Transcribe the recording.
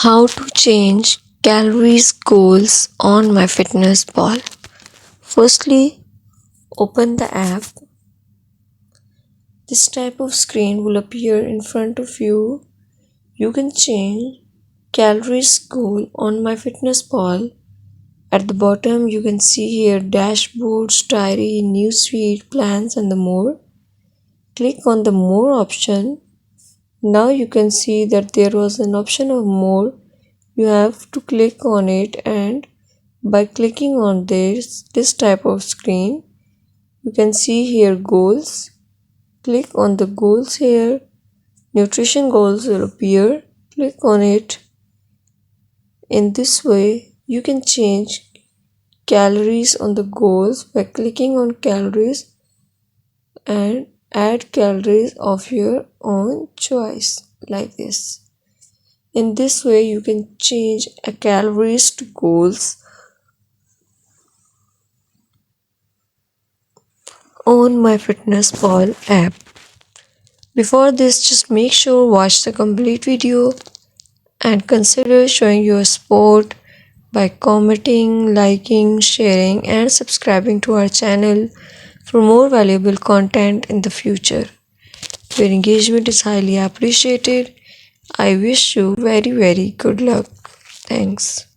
How to change calories goals on Myfitnesspal. Firstly, open the app. This type of screen will appear in front of you. You can change calories goal on Myfitnesspal. At the bottom, you can see here dashboards, diary, newsfeed, plans, and the more. Click on the more option. Now you can see that there was an option of more. You have to click on it, and by clicking on this type of screen, you can see here goals. Click on the goals here. Nutrition goals will appear. Click on it. In this way, you can change calories on the goals by clicking on calories and add calories of your own choice like this. In this way, you can change calories to goals on Myfitnesspal app. Before this, just make sure watch the complete video and consider showing your support by commenting, liking, sharing and subscribing to our channel for more valuable content in the future. Your engagement is highly appreciated. I wish you very good luck. Thanks.